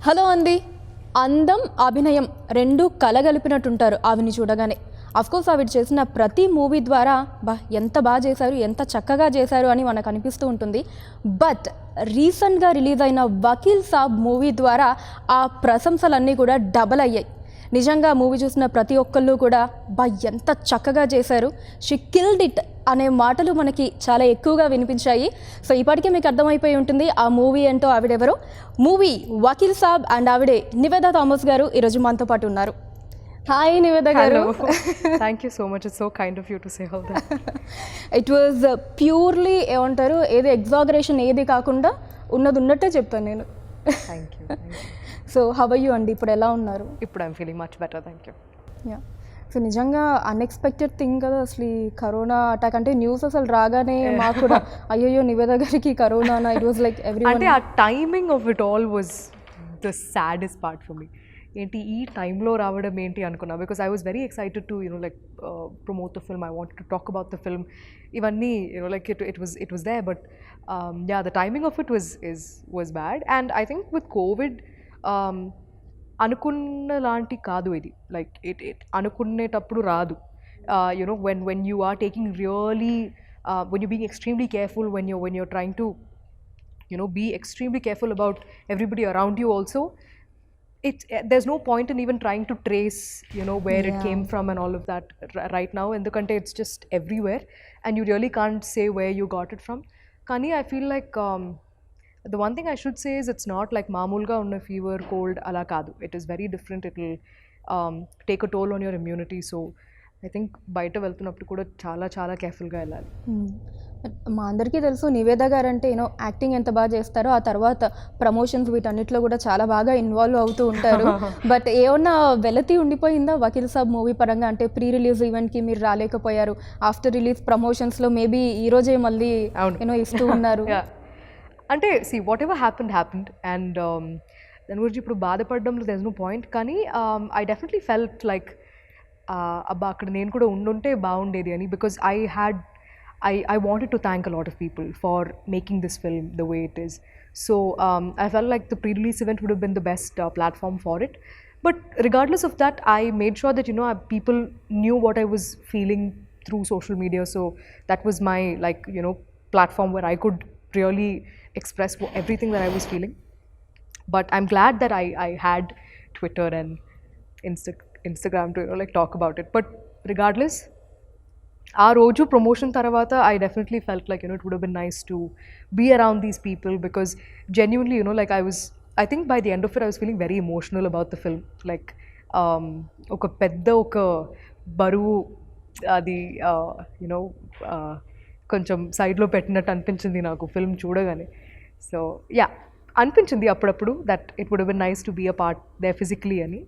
Hello అండి. అందం అభినయం రెండు కలగలిపినట్టుంటారు ఆవిని చూడగానే. అఫ్కోర్స్ ఆవిడ చేసిన ప్రతి మూవీ ద్వారా ఎంత బాగా చేశారు, ఎంత చక్కగా చేశారు అని మనకు అనిపిస్తూ ఉంటుంది. బట్ రీసెంట్గా రిలీజ్ అయిన వకీల్ సాబ్ మూవీ ద్వారా ఆ ప్రశంసలన్నీ కూడా డబల్ అయ్యాయి. నిజంగా మూవీ చూసిన ప్రతి ఒక్కళ్ళు కూడా ఎంత చక్కగా చేశారు, షీ కిల్డ్ ఇట్ అనే మాటలు మనకి చాలా ఎక్కువగా వినిపించాయి. సో ఇప్పటికే మీకు అర్థమైపోయి ఉంటుంది ఆ మూవీ ఏంటో, ఆవిడెవరో. మూవీ వకీల్ సాబ్ అండ్ ఆవిడే నివేదా థామస్ గారు ఈరోజు మనతో పాటు ఉన్నారు. Hi Nivetha garu. Thank you so much. It's so kind of you to say all that. It was purely ఏమంటారు, ఏది ఎగ్జాగరేషన్ ఏది కాకుండా ఉన్నది ఉన్నట్టే చెప్తాను నేను. Thank you. So how are you అండి, ఇప్పుడు ఎలా ఉన్నారు? ఇప్పుడు I'm feeling much better, thank you. Yeah, so నిజంగా అన్ఎక్స్పెక్టెడ్ థింగ్ కదా అసలు ఈ కరోనా అటాక్. అంటే న్యూస్ అసలు రాగానే మాకు కూడా అయ్యో నివేద గారికి corona, it was like every. అంటే ఆ timing of it all was the saddest part for me. ఏంటి ఈ టైంలో రావడం ఏంటి అనుకున్నా, because I was very excited to like promote the film. I wanted to talk about the film. ఇవన్నీ like it was there, but yeah, the timing of it was bad. And I think with covid అనుకున్న లాంటి కాదు ఇది. Like it అనుకునేటప్పుడు రాదు. when you are taking really when you're being extremely careful, when you're trying to be extremely careful about everybody around you also, there's no point in even trying to trace where it came from and all of that right now, endukante it's just everywhere and you really can't say where you got it from. Kani I feel like the one thing I should say is it's not like maamulga unna fever, cold ala kaadu. It is very different. It will take a toll on your immunity. So I think బయట వెళ్తున్నప్పుడు కూడా చాలా చాలా కేర్ఫుల్గా వెళ్ళాలి. మా అందరికీ తెలుసు నివేద గారు అంటే యాక్టింగ్ ఎంత బాగా చేస్తారో, ఆ తర్వాత ప్రమోషన్స్ వీటన్నిటిలో కూడా చాలా బాగా ఇన్వాల్వ్ అవుతూ ఉంటారు. బట్ ఏమన్నా వెలతి ఉండిపోయిందా వకీల్ సాబ్ మూవీ పరంగా? అంటే ప్రీ రిలీజ్ ఈవెంట్కి మీరు రాలేకపోయారు, ఆఫ్టర్ రిలీజ్ ప్రమోషన్స్లో మేబీ ఈరోజే మళ్ళీ ఇస్తూ ఉన్నారు. అంటే see what ever happened and దాని గురించి ఇప్పుడు బాధపడడంలో దెర్ ఇస్ నో పాయింట్. కానీ ఐ డెఫినెట్లీ ఫెల్ట్ లైక్ అబ్బా అక్కడ నేను కూడా ఉండుంటే బాగుండేది అని, because I wanted to thank a lot of people for making this film the way it is. So I felt like the pre-release event would have been the best platform for it. But regardless of that, I made sure that people knew what I was feeling through social media. So that was my platform where I could really express everything that I was feeling. But I'm glad that I had Twitter and Instagram to talk about it. But regardless, ఆ రోజు promotion తర్వాత I definitely felt like it would have been nice to be around these people, because genuinely like I think by the end of it I was feeling very emotional about the film. Like ఒక పెద్ద ఒక బరువు అది కొంచెం సైడ్లో పెట్టినట్టు అనిపించింది నాకు ఫిల్మ్ చూడగానే. సో యా, అనిపించింది అప్పుడప్పుడు that it would have been nice to be a part there physically అని.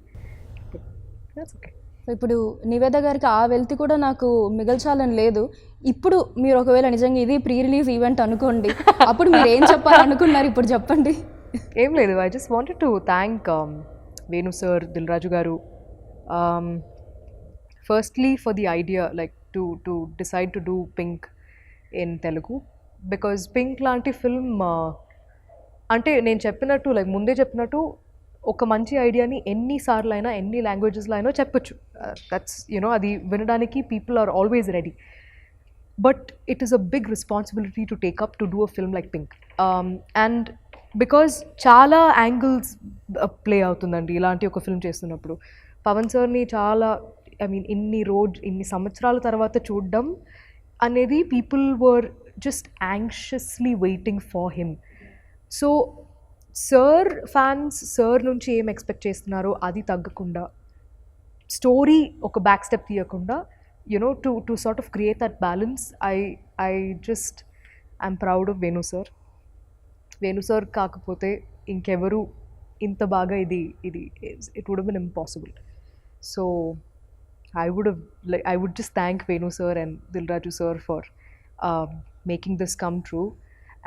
That's okay. సో ఇప్పుడు నివేద గారికి ఆ వెల్తి కూడా నాకు మిగల్చాలని లేదు. ఇప్పుడు మీరు ఒకవేళ నిజంగా ఇది ప్రీ రిలీజ్ ఈవెంట్ అనుకోండి, అప్పుడు మీరు ఏం చెప్పాలనుకున్నారు ఇప్పుడు చెప్పండి. ఏం లేదు, I just wanted to thank Venu sir, Dil Raju గారు, firstly for the idea like to decide to do pink in Telugu. Because pink లాంటి ఫిల్మ్ అంటే నేను చెప్పినట్టు లైక్ ముందే చెప్పినట్టు ఒక మంచి ఐడియాని ఎన్నిసార్లు అయినా ఎన్ని లాంగ్వేజెస్లో అయినా చెప్పొచ్చు. దట్స్ అది వినడానికి people are always ready. But it is a big responsibility to take up to do a film like Pink. And because చాలా యాంగిల్స్ ప్లే అవుతుందండి ఇలాంటి ఒక ఫిల్మ్ చేస్తున్నప్పుడు. పవన్ సార్ని చాలా ఇన్ని సంవత్సరాల తర్వాత చూడడం అనేది people were just anxiously waiting for him. So sir fans sir నుంచి ఏం ఎక్స్పెక్ట్ చేస్తున్నారో అది తగ్గకుండా, స్టోరీ ఒక బ్యాక్ స్టెప్ తీయకుండా to sort of create that balance. I just I'm proud of Venu sir. Venu sir కాకపోతే ఇంకెవరు ఇంత బాగా ఇది it would have been impossible. So I would just thank Venu sir and Dil Raju sir for making this come true.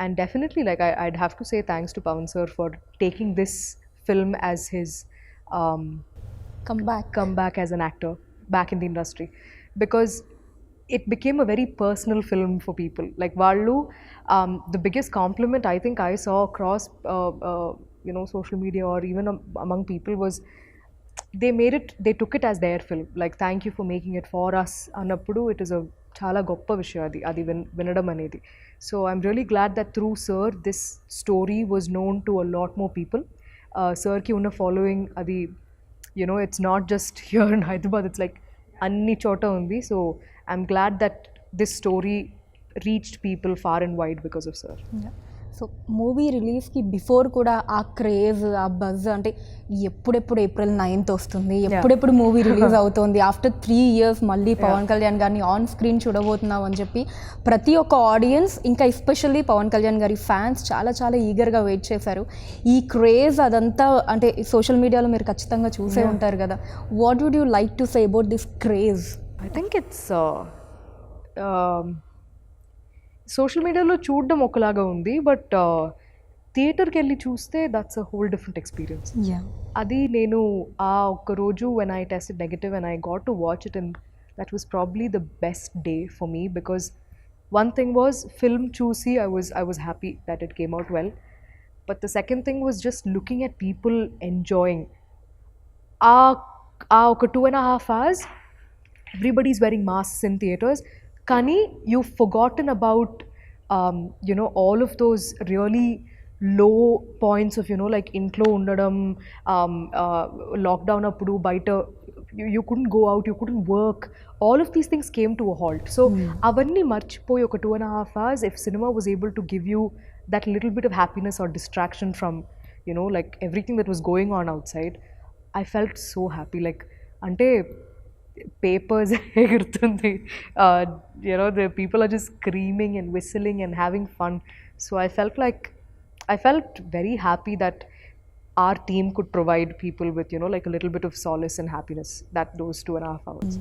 And definitely I'd have to say thanks to Pawan sir for taking this film as his comeback as an actor back in the industry, because it became a very personal film for people. Like Vallu, the biggest compliment I think I saw across social media or even among people was they took it as their film, like thank you for making it for us annappudu. It is a చాలా గొప్ప విషయం అది వినడం అనేది. So I'm really glad that through sir this story was known to a lot more people. సర్కి ఉన్న following అది it's not just here in Hyderabad, it's like అన్ని చోట ఉంది. So I'm glad that this story reached people far and wide because of sir. So movie రిలీజ్కి before కూడా ఆ craze, ఆ బజ్, అంటే ఎప్పుడెప్పుడు April 9th వస్తుంది, ఎప్పుడెప్పుడు మూవీ రిలీజ్ అవుతుంది, ఆఫ్టర్ 3 years మళ్ళీ పవన్ కళ్యాణ్ గారిని ఆన్ స్క్రీన్ చూడబోతున్నాం అని చెప్పి ప్రతి ఒక్క ఆడియన్స్, ఇంకా ఎస్పెషల్లీ పవన్ కళ్యాణ్ గారి ఫ్యాన్స్ చాలా చాలా ఈగర్గా వెయిట్ చేశారు. ఈ క్రేజ్ అదంతా అంటే సోషల్ మీడియాలో మీరు ఖచ్చితంగా చూసే ఉంటారు కదా. What would you like to say about this craze? I think it's social మీడియాలో చూడడం ఒకలాగా ఉంది, బట్ థియేటర్కి వెళ్ళి చూస్తే that's a whole different experience. అది నేను ఆ ఒక్క రోజు when I tested negative and I got to watch it, and that was probably the best day for me, because one thing was film చూసి I was happy that it came out well, but the second thing was just looking at people enjoying. ఒక 2.5 hours everybody's wearing masks in theaters, కానీ you've forgotten about all of those really low points of like ఇంట్లో ఉండడం, lockdown అప్పుడు బయట you couldn't go out, you couldn't work, all of these things came to a halt. So అవర్ని మర్చిపోయి ఒక 2.5 hours if cinema was able to give you that little bit of happiness or distraction from like everything that was going on outside, I felt so happy. Like అంటే papers ఎగురుతుంది, the people are just screaming and whistling and having fun. So I felt very happy that our team could provide people with like a little bit of solace and happiness that those 2.5 hours.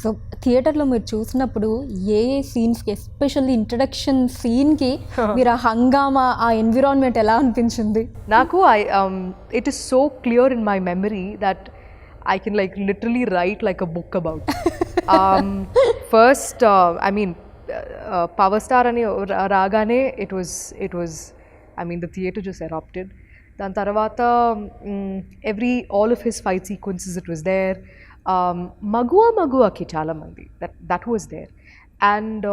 So థియేటర్లో మీరు చూసినప్పుడు ఏ సీన్స్కి, especially introduction సీన్కి మీరు ఆ హంగామా, ఆ environment ఎలా అనిపించింది? నాకు it is so clear in my memory that I can like literally write like a book about. First, I mean, Power Star ani ragane, it was, I mean, the theater just erupted. Dan tarvata, all of his fight sequences, it was there. Magua ki chala mandi, that was there. And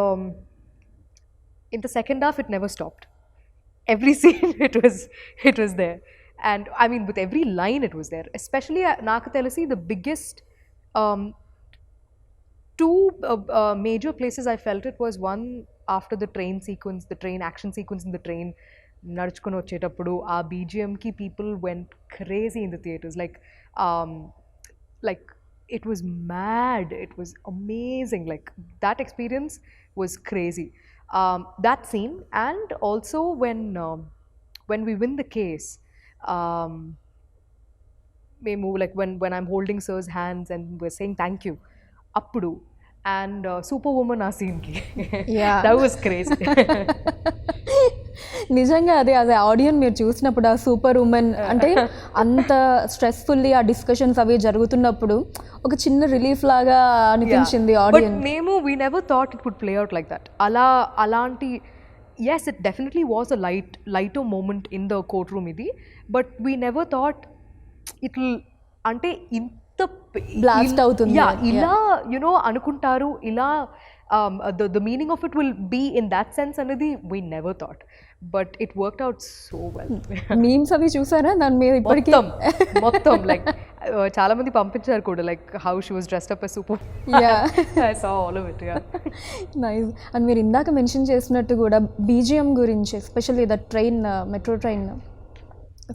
in the second half, it never stopped. Every scene, it was there. And I mean, with every line it was there. Especially నాకు తెలిసి the biggest two major places I felt it was one after the train sequence, the train action sequence in the train. నడుచుకొని వచ్చేటప్పుడు ఆ BGMకి people went crazy in the theaters. Like it was mad. It was amazing. Like that experience was crazy. That scene, and also when we win the case. Memu like when I'm holding sir's hands and we're saying thank you appudu, and Superwoman ఆ scene ki that was crazy. నిజంగా అదే audience మీరు చూసినప్పుడు ఆ super women అంటే అంత స్ట్రెస్ఫుల్లీ ఆ discussions అవి జరుగుతున్నప్పుడు ఒక చిన్న రిలీఫ్ లాగా అనిపించింది ఆడియన్స్. బట్ మేము we never thought it would play out like that. అలాంటి yes, it definitely was a lighter moment in the courtroom idi, but we never thought it'll ante inta blast avutundi. Ila anukuntaru ila the meaning of it will be in that sense anadi we never thought, but it worked out so well. memes avi chusara dan me ippadi మొత్తం like చాలా మంది పంపించారు కూడా, like how she was dressed up as super. I saw all of it. Nice. And మీరు ఇందాక mention చేసినట్టు కూడా BGM గురించి, especially the train, metro train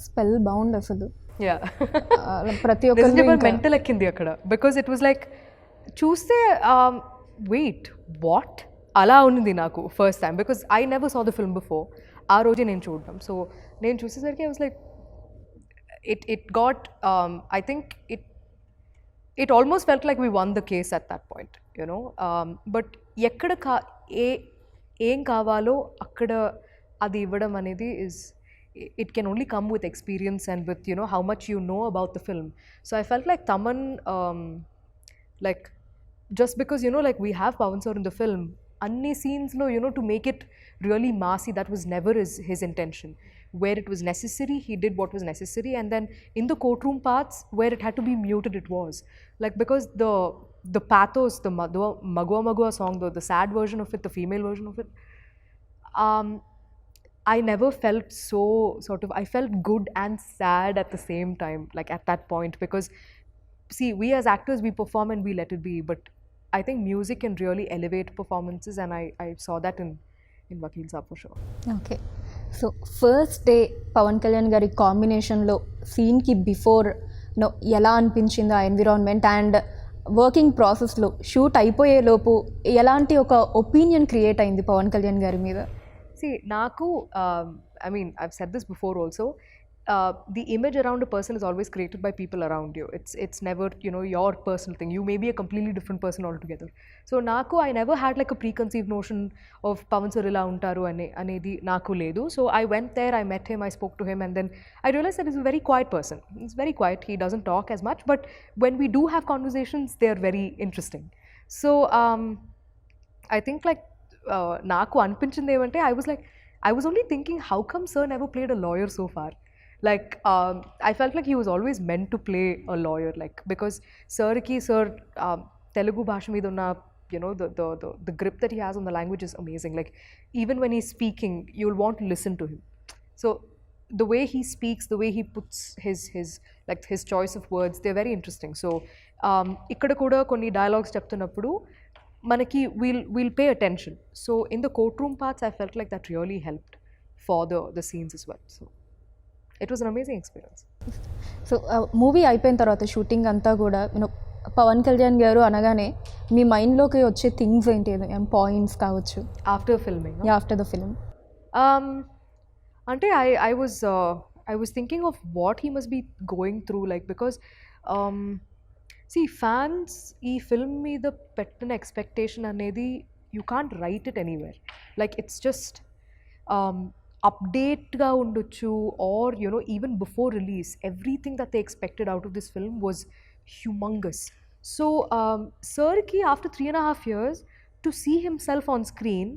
spell bound అసలు. ప్రతి ఒక్కరు మెంటల్ ఎక్కింది అక్కడ, బికాజ్ ఇట్ వాజ్ లైక్ చూస్తే వెయిట్ వాట్ అలా ఉంది నాకు first time, because I never saw the film before. ఆ రోజే నేను చూడడం, సో నేను చూసేసరికి I was like it got I think it almost felt like we won the case at that point, but ekkada ఏం కావాలో అక్కడ అది ఇవ్వడం అనేది it can only come with experience and with how much you know about the film. So I felt like Taman like just because like we have Pawan sir in the film, అన్ని సీన్స్లో to make it really massy, that was never his intention. Where it was necessary, he did what was necessary, and then in the courtroom parts where it had to be muted, it was like, because the pathos, the Magua Magua song, the sad version of it, the female version of it, I never felt so sort of, I felt good and sad at the same time, like at that point, because see, we as actors, we perform and we let it be, but I think music can really elevate performances, and I saw that in Vakil Saab for sure. Okay. So first day Pawan Kalyan గారి కాంబినేషన్లో సీన్కి before no ఎలా అనిపించిందో ఆ environment, and working ప్రాసెస్లో shoot అయిపోయేలోపు ఎలాంటి ఒక ఒపీనియన్ క్రియేట్ అయింది పవన్ కళ్యాణ్ గారి మీద? See, Naku, I mean, I've said this before also. The image around a person is always created by people around you. It's never, your personal thing. You may be a completely different person altogether. So Naku, I never had like a preconceived notion of Pavan sir ila untaru anedi Naku ledu. So I went there, I met him, I spoke to him, and then I realized that he's a very quiet person. He's very quiet. He doesn't talk as much, but when we do have conversations, they are very interesting. So I think like నాకు అనిపించింది ఏమంటే, I was only thinking, how come sir never played a lawyer so far? Like I felt like he was always meant to play a lawyer, like, because sir Telugu bhasha మీద ఉన్న the grip that he has on the language is amazing. Like even when he's speaking, you'll want to listen to him. So the way he speaks, the way he puts his choice of words, they're very interesting. So ఇక్కడ కూడా కొన్ని dialogues చెప్తున్నప్పుడు manaki we'll pay attention. So in the courtroom parts, I felt like that really helped for the scenes as well. So it was an amazing experience. So movie అయిపోయిన తర్వాత shooting అంతా కూడా పవన్ కళ్యాణ్ గారు అనగానే మీ మైండ్లోకి వచ్చే థింగ్స్ ఏంటి, పాయింట్స్ కావచ్చు After filming, after the film? Ante I was thinking of what he must be going through, like, because see, fans ee film meeda pettina expectation anedi you can't write it anywhere. Like it's just update ga undochu, or even before release, everything that they expected out of this film was humongous. So sir ki after 3.5 years to see himself on screen,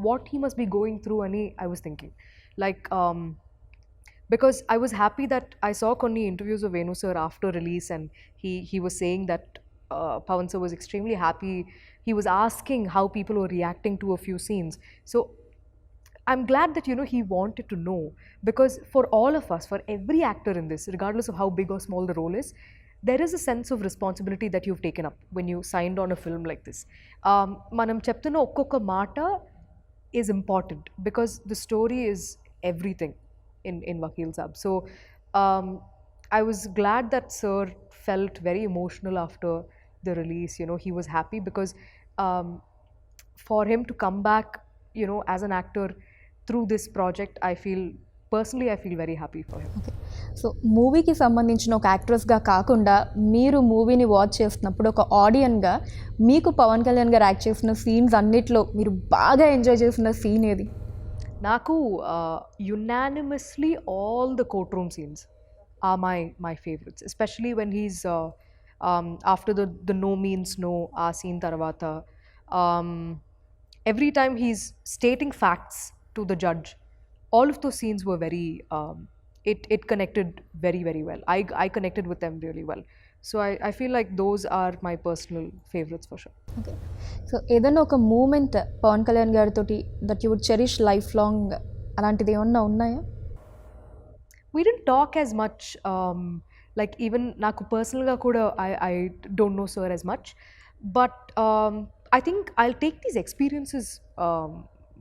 what he must be going through ani I was thinking, like because I was happy that I saw konni interviews of Venu sir after release, and he was saying that Pavan sir was extremely happy. He was asking how people were reacting to a few scenes. So I'm glad that he wanted to know, because for all of us, for every actor in this, regardless of how big or small the role is, there is a sense of responsibility that you've taken up when you signed on a film like this. Manam cheptunna okkoka maata is important, because the story is everything in Vakil Saab. So I was glad that sir felt very emotional after the release. He was happy because for him to come back, as an actor through this project, I feel very happy for him. Okay. So మూవీకి సంబంధించిన ఒక యాక్ట్రెస్గా కాకుండా మీరు మూవీని watch చేస్తున్నప్పుడు ఒక ఆడియన్గా మీకు పవన్ కళ్యాణ్ గారు యాక్ట్ చేసిన సీన్స్ అన్నిట్లో మీరు బాగా ఎంజాయ్ చేసిన సీన్ ఏది? Naku, unanimously all the courtroom scenes are my favorites, especially when he's after the no means no scene tarvata, every time he's stating facts to the judge, all of those scenes were very it connected very, very well. I connected with them really well. So I feel like those are my personal favorites for sure. Okay. So ఏదైనా ఒక moment Pawan Kalyan గారితో that you would cherish life long, అలాంటిది ఏమన్నా ఉన్నాయా? We didn't talk as much, like even naku personal ga kuda I don't know sir as much, but I think I'll take these experiences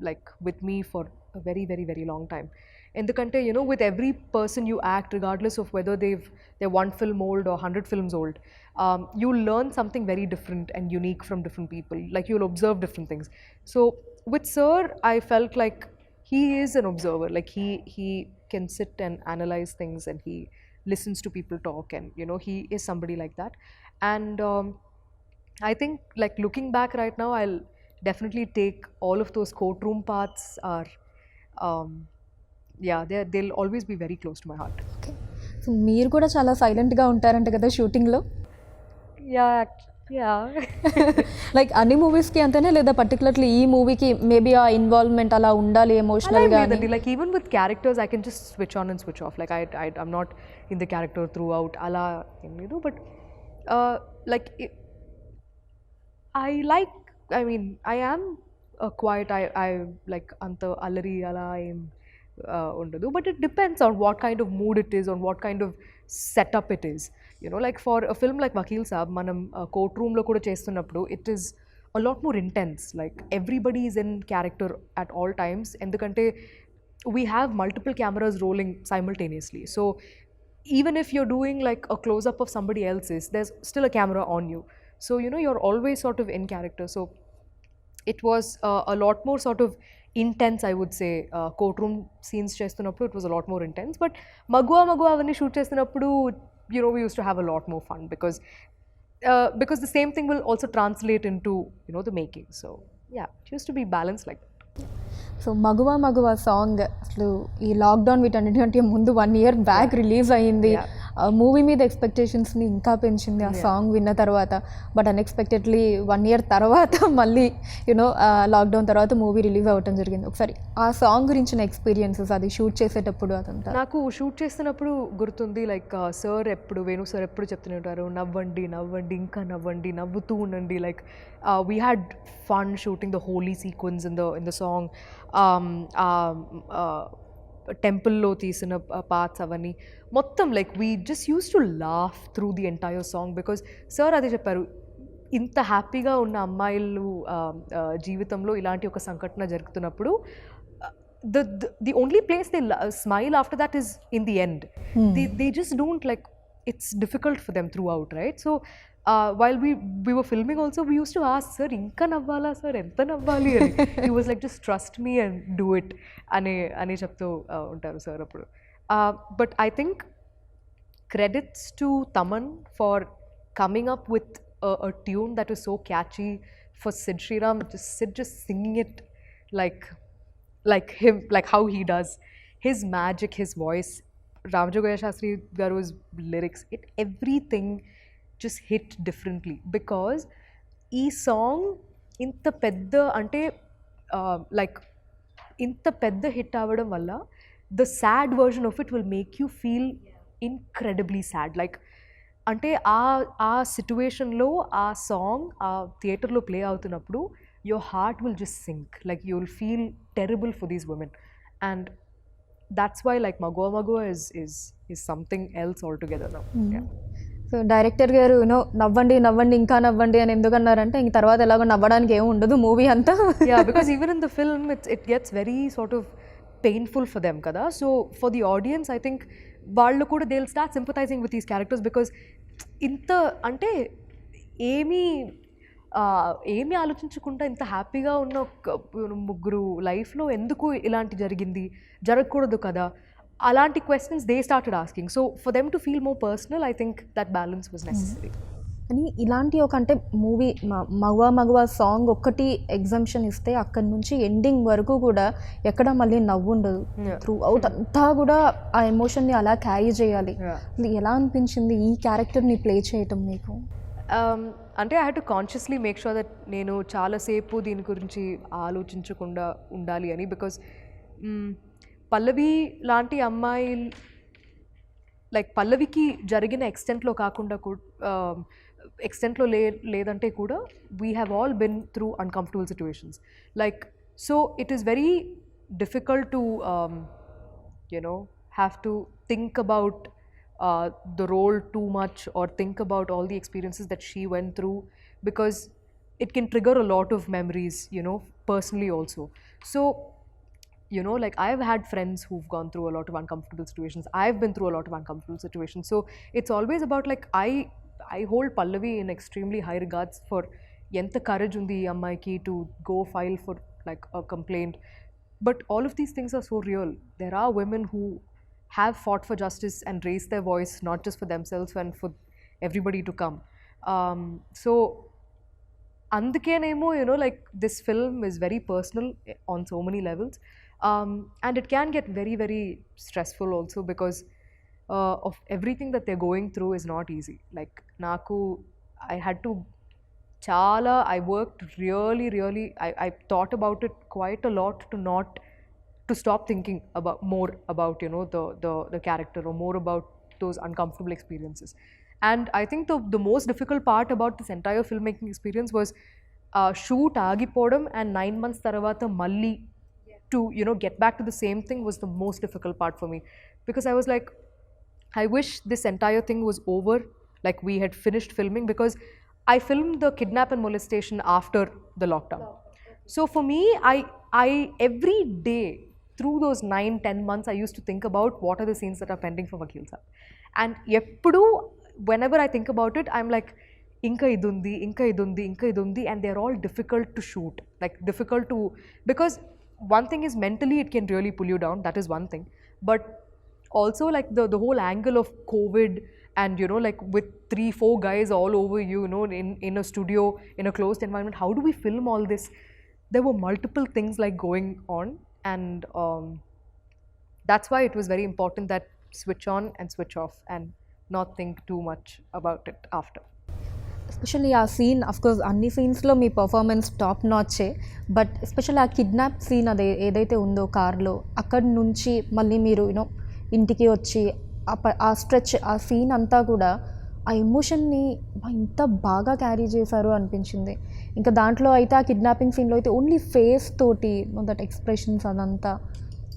like with me for a very, very, very long time. Endukante with every person you act, regardless of whether they're one film old or 100 films old, you'll learn something very different and unique from different people. Like you'll observe different things. So with sir, I felt like he is an observer. Like he can sit and analyze things, and he listens to people talk, and he is somebody like that. And I think, like, looking back right now, I'll definitely take all of those courtroom parts are they'll always be very close to my heart. Okay. So మీరు కూడా చాలా సైలెంట్గా ఉంటారంట కదా షూటింగ్లో? Yeah, Yeah. Like అన్ని మూవీస్కి అంతేనే లేదా పర్టికులర్లీ ఈ మూవీకి మేబీ ఆ ఇన్వాల్వ్మెంట్ అలా ఉండాలి అలా ఎమోషనల్గా అని లేదండి, like even with characters I can just switch on and switch off, like I'm not in the character through out అలా ఏం లేదు. But like I like, I mean, I am quiet, I like anta allari ala em undadu, but it depends on what kind of mood it is, on what kind of setup it is. You know, like for a film like Vakil Saab, manam courtroom lo kuda chestunnappudu, it is a lot more intense. Like everybody is in character at all times, endukante we have multiple cameras rolling simultaneously. So even if you're doing like a close up of somebody else's, there's still a camera on you. So you know, you're always sort of in character. So it was a lot more sort of intense, I would say. Courtroom scenes చేస్తున్నప్పుడు it was a lot more intense, but మగువా మగువా అవన్నీ shoot చేస్తున్నప్పుడు, you know, we used to have a lot more fun because the same thing will also translate into, you know, the making. So yeah, it used to be balanced like that. So మగువా మగువా song అసలు ఈ lockdown వీటన్నిటికంటే ముందు 1 year back release అయ్యింది. Movie మీద ఎక్స్పెక్టేషన్స్ని ఇంకా పెంచింది ఆ సాంగ్ విన్న తర్వాత. బట్ అన్ఎక్స్పెక్టెడ్లీ 1 year తర్వాత మళ్ళీ యూనో లాక్డౌన్ తర్వాత మూవీ రిలీజ్ అవ్వటం జరిగింది. ఒకసారి ఆ సాంగ్ గురించిన ఎక్స్పీరియన్సెస్, అది షూట్ చేసేటప్పుడు అదంతా. నాకు షూట్ చేస్తున్నప్పుడు గుర్తుంది, లైక్ సార్ ఎప్పుడు, వేణు సార్ ఎప్పుడు చెప్తూనే ఉంటారు, నవ్వండి నవ్వండి ఇంకా నవ్వండి, నవ్వుతూ ఉండండి. Like we had fun shooting the Holi sequence in the song. టెంపుల్లో తీసిన పార్ట్స్ అవన్నీ మొత్తం, like we just use to laugh through the entire song. Because sir అదే చెప్పారు, ఇంత హ్యాపీగా ఉన్న అమ్మాయిలు జీవితంలో ఇలాంటి ఒక సంఘటన జరుగుతున్నప్పుడు the only place they smile after that is in the end. They just don't, like, it's difficult for them throughout, right? So while we were filming also, we used to ask, sir, inka navvala sir, enta navvali ani. He was like, just trust me and do it ane cheptu untaru sir appudu. But I think credits to Taman for coming up with a tune that was so catchy, for Sid Sriram, just singing it like him, like how he does, his magic, his voice, Ramajogaya Shastri garu's lyrics, everything just hit differently. Because ee song inta pedda ante like inta pedda hit avadam valla, the sad version of it will make you feel incredibly sad. Like అంటే ఆ సిచ్యువేషన్లో ఆ song ఆ థియేటర్లో play అవుతున్నప్పుడు your heart will just sink, like you'll feel terrible for these women. And that's why, like, Magua Magua is something else altogether now. Yeah. So director గారు you know నవ్వండి నవ్వండి ఇంకా నవ్వండి అని ఎందుకన్నారంటే ఇంక తర్వాత ఎలాగో నవ్వడానికి ఏమి ఉండదు మూవీ అంతా. Yeah, because even in the film it gets very sort of painful for them kada. So for the audience, I think వాళ్ళు కూడా they'll start sympathizing with these characters, because ఇంత అంటే ఏమీ ఆలోచించకుండా ఇంత హ్యాపీగా ఉన్న ముగ్గురు లైఫ్లో ఎందుకు ఇలాంటి జరగకూడదు కదా, అలాంటి questions they started asking. So for them to feel more personal, I think that balance was necessary. అని ఇలాంటి ఒక అంటే మూవీ మగువా మగువా సాంగ్ ఒక్కటి ఎగ్జామ్షన్ ఇస్తే అక్కడి నుంచి ఎండింగ్ వరకు కూడా ఎక్కడ మళ్ళీ నవ్వు ఉండదు. త్రూ అవుట్ అంతా కూడా ఆ ఎమోషన్ని అలా క్యారీ చేయాలి. ఎలా అనిపించింది ఈ క్యారెక్టర్ని ప్లే చేయటం మీకు? అంటే I had to consciously make sure that నేను చాలాసేపు దీని గురించి ఆలోచించకుండా ఉండాలి అని. బికాస్ పల్లవి లాంటి అమ్మాయి, లైక్ పల్లవికి జరిగిన ఎక్స్టెంట్లో కాకుండా ఎక్స్టెంట్లో లేదంటే కూడా we have all been through uncomfortable situations. Like so it is very difficult to you know have to think about the role too much, or think about all the experiences that she went through, because it can trigger a lot of memories, you know, personally also. So you know, like, I've had friends who've gone through a lot of uncomfortable situations. I've been through a lot of uncomfortable situations. So it's always about, like, I hold Pallavi in extremely high regards for enta courage undi ee ammaiki to go file for, like, a complaint. But all of these things are so real. There are women who have fought for justice and raised their voice, not just for themselves and for everybody to come. So andukenemo, you know, like, this film is very personal on so many levels, and it can get very, very stressful also, because of everything that they're going through is not easy. Like, I had to Chala, I worked really, I thought about it quite a lot to stop thinking about more about, you know, the character, or more about those uncomfortable experiences. And I think the most difficult part about this entire filmmaking experience was shoot agipodam and 9 months taravata malli to, you know, get back to the same thing was the most difficult part for me, because I was like, I wish this entire thing was over, like we had finished filming, because I filmed the kidnap and molestation after the lockdown. So for me, I every day through those 9, 10 months, I used to think about what are the scenes that are pending for Vakil Saab. And eppudu, whenever I think about it, I'm like, inka idundi, inka idundi, inka idundi, and they're all difficult to shoot. Like difficult to, because one thing is mentally it can really pull you down. That is one thing. But also like the whole angle of COVID, and you know, like with 3, 4 guys all over you, you know, in a studio, in a closed environment, how do we film all this? There were multiple things like going on, and that's why it was very important that switch on and switch off and not think too much about it after. Especially ఆ scene of course అన్ని సీన్స్లో మీ performance top నాచే, but especially ఆ kidnap scene అదే ఏదైతే ఉందో కార్లో, అక్కడి నుంచి మళ్ళీ మీరు యూనో ఇంటికి వచ్చి ఆ స్ట్రెచ్, ఆ సీన్ అంతా కూడా ఆ ఎమోషన్ని ఇంత బాగా క్యారీ చేశారు అనిపించింది. ఇంకా దాంట్లో అయితే ఆ కిడ్నాపింగ్ సీన్లో అయితే ఓన్లీ ఫేస్ తోటి దట్ ఎక్స్ప్రెషన్స్ అదంతా,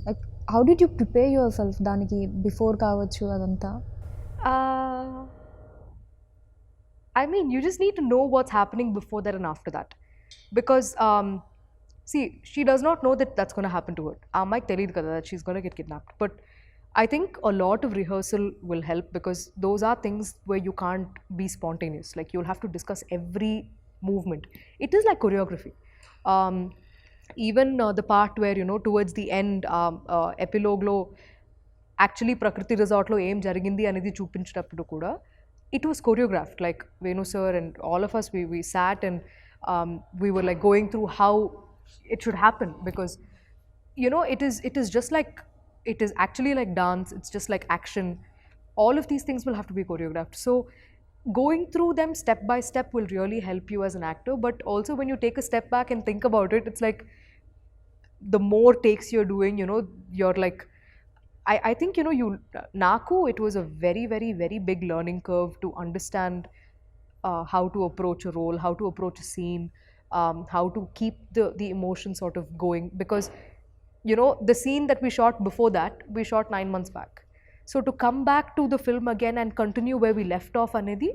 like how did you prepare your self దానికి బిఫోర్ కావచ్చు అదంతా? I mean, you just need to know what's happening before that and after that. Because, see, she does not know that that's going to happen to her. Mike teliyadu kada that she's going to get kidnapped. But I think a lot of rehearsal will help, because those are things where you can't be spontaneous. Like, you'll have to discuss every movement. It is like choreography. Even the part where, you know, towards the end, epilogue lo, actually Prakriti Resort lo em jarigindi anedi చూపించేటప్పుడు కూడా, it was choreographed. Like Venu sir and all of us, we sat and we were like going through how it should happen, because you know, it is just like, it is actually like dance, it's just like action. All of these things will have to be choreographed. So going through them step by step will really help you as an actor. But also when you take a step back and think about it, it's like the more takes you're doing, you know, you're like, I think, you know, Naku, it was a very big learning curve to understand how to approach a role, how to approach a scene, how to keep the emotion sort of going. Because, you know, the scene that we shot before that, we shot 9 months back. So to come back to the film again and continue where we left off, Anedi,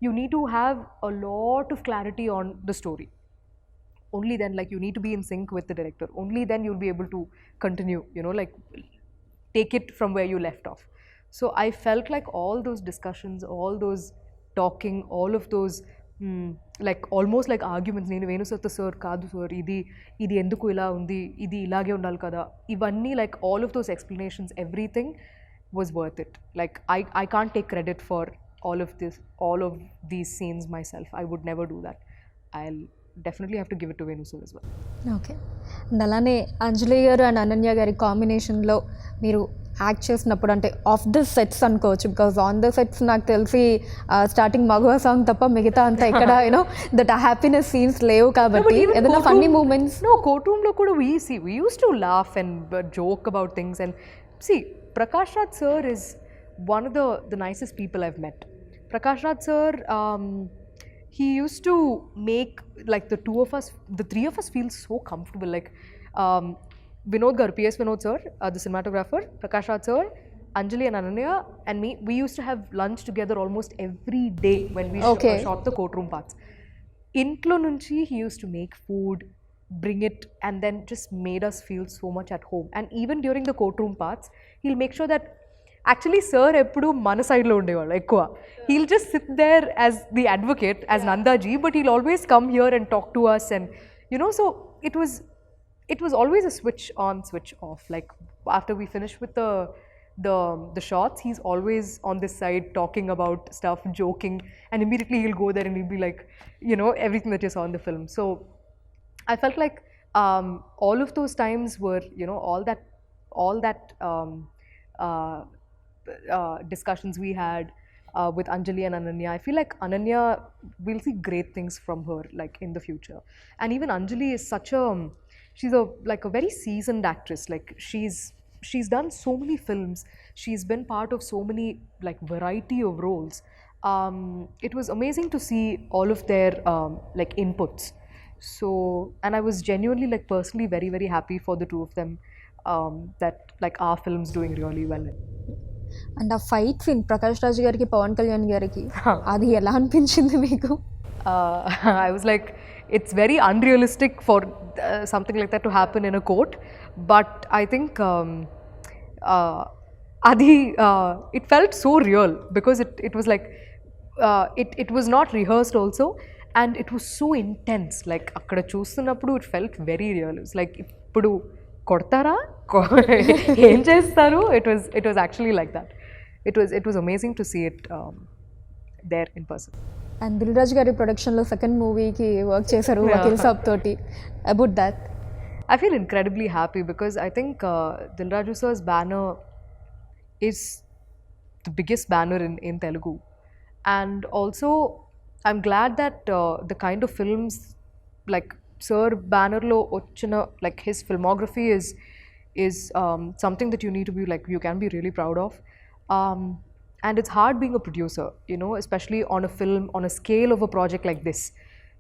you need to have a lot of clarity on the story. Only then, like, you need to be in sync with the director. Only then you'll be able to continue, you know, like, take it from where you left off. So I felt like all those discussions, all those talking, all of those like almost like arguments, నేను Venu sir కాదు sir, ఇది ఎందుకు ఇలా ఉంది, ఇది ఇలాగే ఉండాలి కదా, ఇవన్నీ, like all of those explanations, everything was worth it. Like I can't take credit for all of these scenes myself. I would never do that. I'll definitely have to give it to Venu sir as well. Okay. And అలానే అంజలి గారు and Ananya గారి కాంబినేషన్లో మీరు act చేసినప్పుడు, అంటే of the sets అనుకోవచ్చు, because on the sets నాకు తెలిసి స్టార్టింగ్ మగవా సాంగ్ తప్ప మిగతా అంతా ఇక్కడ యూనో దట్ హ్యాపీనెస్ సీన్స్ లేవు కాబట్టి ఏదైనా funny moments? No, courtroom lo kuda we used to laugh and joke about things. And see, Prakash Raj sir is one of the nicest people I've met. Prakash Raj sir, he used to make like the three of us feel so comfortable. Like Vinod garu, PS Vinod sir, the cinematographer, Prakash Raj sir, Anjali and Ananya and me, we used to have lunch together almost every day when we shot the courtroom parts. Intlo nunchi he used to make food, bring it, and then just made us feel so much at home. And even during the courtroom parts, he'll make sure that actually sir eppudu mana side lo undevaru ekkuva. He'll just sit there as the advocate, as Nandaji, but he'll always come here and talk to us. And you know, so it was always a switch on, switch off. Like after we finish with the shots, he's always on this side talking about stuff, joking, and immediately he'll go there and he'll be like, you know, everything that you saw in the film. So I felt like all of those times were, you know, all that discussions we had, with Anjali and Ananya. I feel like Ananya, we'll see great things from her like in the future. And even Anjali is such a she's a like a very seasoned actress. Like she's done so many films. She's been part of so many like variety of roles. It was amazing to see all of their like inputs. So, and I was genuinely like personally very very happy for the two of them, that like our film's doing really well. And ఆ fight scene Prakash Raj గారికి పవన్ కళ్యాణ్ గారికి అది ఎలా అనిపించింది మీకు? I was like, it's very unrealistic for something like that to happen in a court. But I think it felt so real because it was like, it was not rehearsed also, and it was so intense. Like, akkada చూస్తున్నప్పుడు it felt very real. It was like, ఇప్పుడు కొడతారా ఏం చేస్తారు? It was actually like that. It was amazing to see it there in person. And Dil Raju గారి ప్రొడక్షన్లో second మూవీకి work చేశారు వకీల్ సాబ్ తోటి. About that I feel incredibly happy because I think Dil Raju sir's banner is the biggest banner in Telugu. And also, I'm glad that the kind of films like Sir banner lo ochina, like his filmography is something that you need to be like, you can be really proud of. And it's hard being a producer, you know, especially on a film, on a scale of a project like this.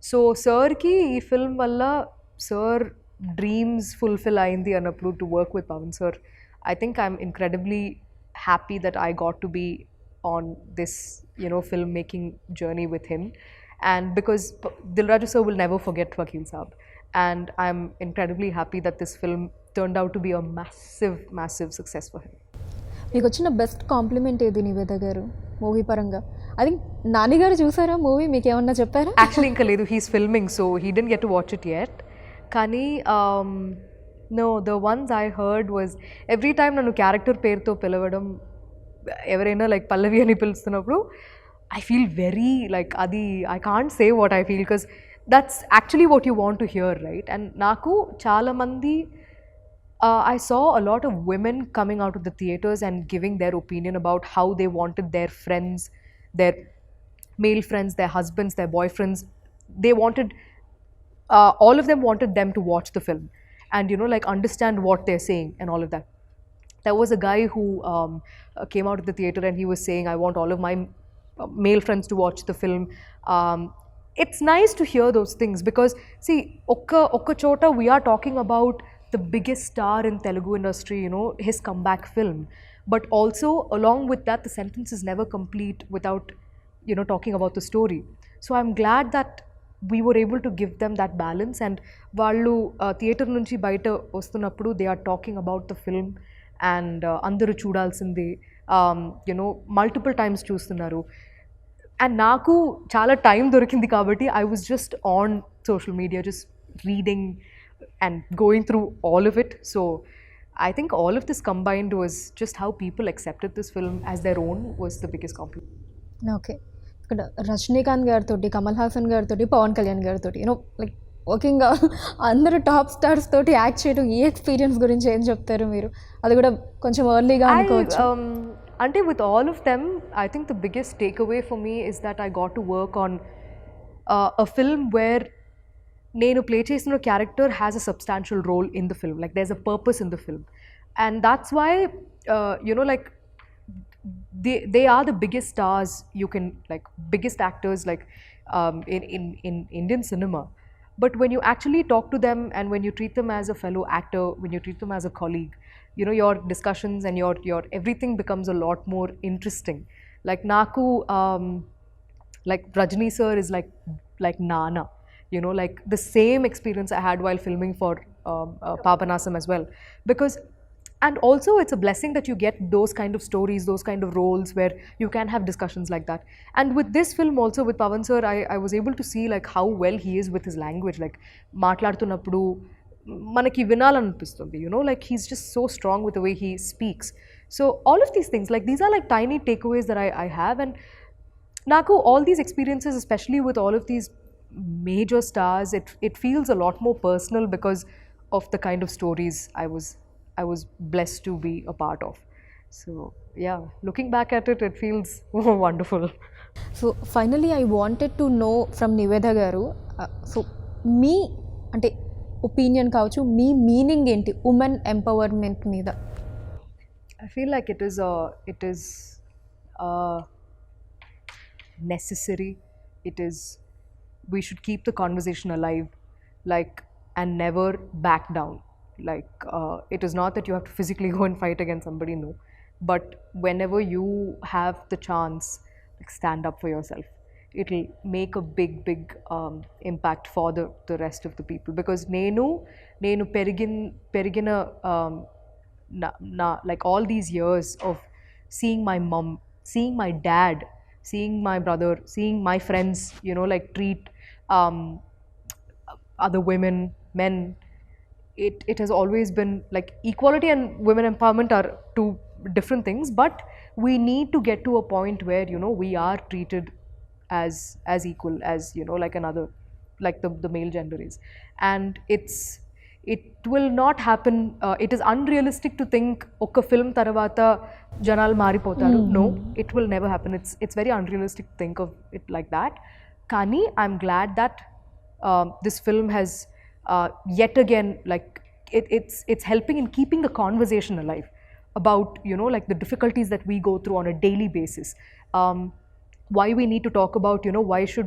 So Sir ki ee film valla Sir dreams fulfill ayindi anappudu to work with Pavan sir. I think I'm incredibly happy that I got to be on this, you know, filmmaking journey with him. And because Dil Raju sir will never forget Vakil Saab, and I'm incredibly happy that this film turned out to be a massive success for him. మీకు వచ్చిన best compliment ఏది నివేద గారు movie పరంగా? I think Nani గారు చూసారా movie, మీకు ఏమన్నా చెప్పారా? Actually ఇంకా లేదు, he's filming, so he didn't get to watch it yet. కానీ no, the ones I heard was every time నన్ను క్యారెక్టర్ పేరుతో పిలవడం, ఎవరైనా లైక్ పల్లవి అని పిలుస్తున్నప్పుడు I feel very like అది I can't say what I feel because that's actually what you want to hear, right? And నాకు చాలా మంది I saw a lot of women coming out of the theaters and giving their opinion about how they wanted their friends, their male friends, their husbands, their boyfriends, they wanted all of them wanted them to watch the film and, you know, like understand what they're saying and all of that. There was a guy who came out of the theater and he was saying, I want all of my male friends to watch the film. It's nice to hear those things because see, okka chota we are talking about the biggest star in Telugu industry, you know, his comeback film. But also along with that, the sentence is never complete without, you know, talking about the story. So I'm glad that we were able to give them that balance, and వాళ్ళు theatre నుంచి బయట వస్తున్నప్పుడు they are talking about the film and అందరూ చూడాల్సింది, you know, multiple times చూస్తున్నారు. And నాకు చాలా time దొరికింది కాబట్టి I was just on social media just reading and going through all of it. So I think all of this combined was just how people accepted this film as their own was the biggest compliment. Okay, ఇక్కడ రజనీకాంత్ గారితో, కమల్ హాసన్ గారితో, పవన్ కళ్యాణ్ గారితో, you know like working అందరూ top stars తోటి act చేయడం, ఈ experience గురించి ఏం చెప్తారు మీరు? అది కూడా కొంచెం ఎర్లీగా అనుకోవచ్చు. అంటే with all of them, I think the biggest takeaway for me is that I got to work on a film where నేను ప్లే చేసిన character has a substantial role in the film, like there is a purpose in the film, and that's why you know like they are the biggest stars you can, like biggest actors like in Indian cinema. But when you actually talk to them and when you treat them as a fellow actor, when you treat them as a colleague, you know, your discussions and your everything becomes a lot more interesting. Like Naku, like Rajni sir is like Nana, you know, like the same experience I had while filming for Papanasam as well. Because, and also it's a blessing that you get those kind of stories, those kind of roles where you can have discussions like that. And with this film also, with Pavan sir, I was able to see like how well he is with his language. Like మాట్లాడుతున్నప్పుడు మనకి వినాలనిపిస్తుంది, you know, like he's just so strong with the way he speaks. So all of these things, like these are like tiny takeaways that I have. And Naku, all these experiences, especially with all of these major stars, it feels a lot more personal because of the kind of stories I was blessed to be a part of. So yeah, looking back at it, it feels wonderful. So finally I wanted to know from Nivetha garu, so మీ అంటే opinion కావచ్చు, మీ meaning ఏంటి women empowerment మీద? I feel like it is necessary. It is, we should keep the conversation alive, like, and never back down. Like, it is not that you have to physically go and fight against somebody, no, but whenever you have the chance, like, stand up for yourself. It'll make a big impact for the rest of the people, because నేను పెరిగిన like all these years of seeing my mom, seeing my dad, seeing my brother, seeing my friends, you know, like, treat other women, men, it has always been like equality and women empowerment are two different things, but we need to get to a point where, you know, we are treated as equal as, you know, like another, like the male gender is. And it will not happen. It is unrealistic to think oka film tarvata janalu maripotaru. No, it will never happen. It's very unrealistic to think of it like that. Kani I'm glad that this film has yet again, like, it's helping in keeping the conversation alive about, you know, like, the difficulties that we go through on a daily basis. Why we need to talk about, you know,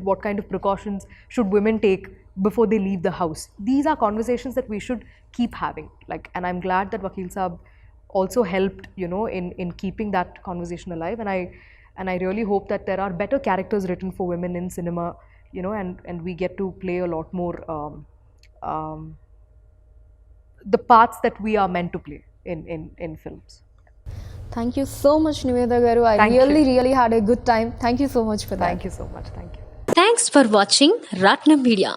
what kind of precautions should women take before they leave the house. These are conversations that we should keep having, like, and I'm glad that Vakil Saab also helped, you know, in keeping that conversation alive. And I really hope that there are better characters written for women in cinema, you know, and we get to play a lot more the parts that we are meant to play in films. Thank you so much Niveda గారు. I Thank you. Really had a good time. Thank you so much for that. Thank you so much. Thank you. Thanks for watching Ratnam Media.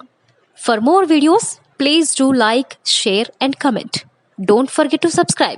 For more videos, please do like, share and comment. Don't forget to subscribe.